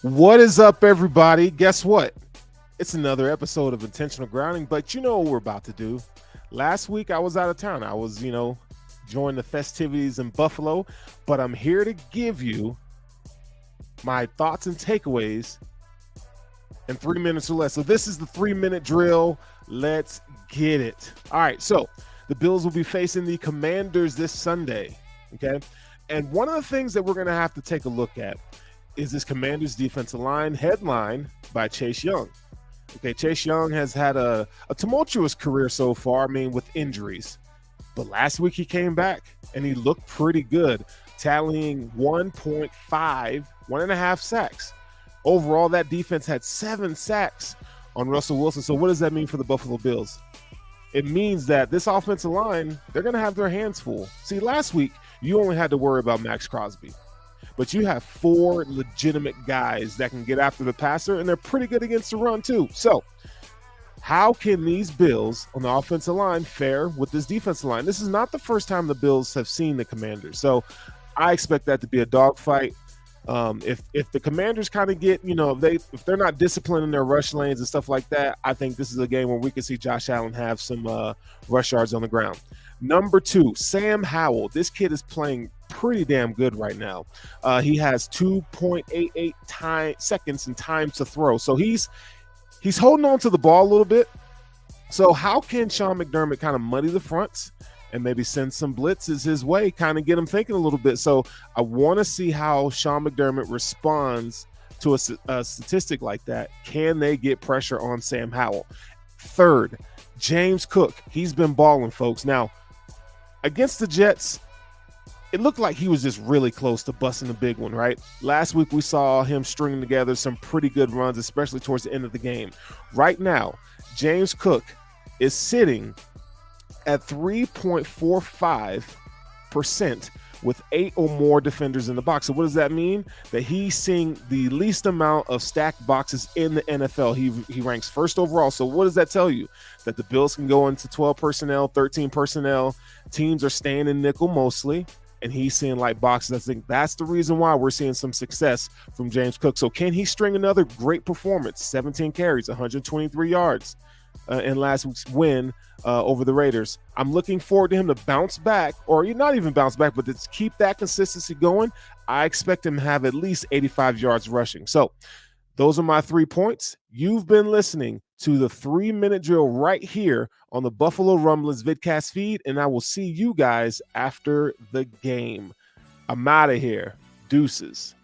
What is up, everybody? Guess what? It's another episode of Intentional Grounding, but you know what we're about to do. Last week, I was out of town. I was, enjoying the festivities in Buffalo, but I'm here to give you my thoughts and takeaways in 3 minutes or less. So this is the 3-minute drill. Let's get it. All right, so the Bills will be facing the Commanders this Sunday, okay? And one of the things that we're going to have to take a look at is this Commanders defensive line, headlined by Chase Young. Okay, Chase Young has had a tumultuous career so far, with injuries. But last week he came back and he looked pretty good, tallying 1.5 sacks. Overall, that defense had 7 sacks on Russell Wilson. So what does that mean for the Buffalo Bills? It means that this offensive line, they're going to have their hands full. See, last week, you only had to worry about Max Crosby. But you have 4 legitimate guys that can get after the passer, and they're pretty good against the run too. So how can these Bills on the offensive line fare with this defensive line? This is not the first time the Bills have seen the Commanders. So I expect that to be a dogfight. If the Commanders kind of get, if they're not disciplined in their rush lanes and stuff like that, I think this is a game where we can see Josh Allen have some rush yards on the ground. Number 2, Sam Howell. This kid is playing pretty damn good right now. He has 2.88 seconds in time to throw. So he's holding on to the ball a little bit. So how can Sean McDermott kind of muddy the fronts and maybe send some blitzes his way, kind of get him thinking a little bit? So I want to see how Sean McDermott responds to a statistic like that. Can they get pressure on Sam Howell? Third, James Cook. He's been balling, folks. Now, against the Jets, it looked like he was just really close to busting a big one, right? Last week, we saw him stringing together some pretty good runs, especially towards the end of the game. Right now, James Cook is sitting at 3.45% with 8 or more defenders in the box. So what does that mean? That he's seeing the least amount of stacked boxes in the NFL. He ranks first overall. So what does that tell you? That the Bills can go into 12 personnel, 13 personnel. Teams are staying in nickel mostly, and he's seeing light boxes. I think that's the reason why we're seeing some success from James Cook. So can he string another great performance? 17 carries, 123 yards in last week's win over the Raiders. I'm looking forward to him to bounce back, or not even bounce back, but to keep that consistency going. I expect him to have at least 85 yards rushing. So those are my 3 points. You've been listening to the 3-minute drill right here on the Buffalo Rumblings vidcast feed, and I will see you guys after the game. I'm out of here. Deuces.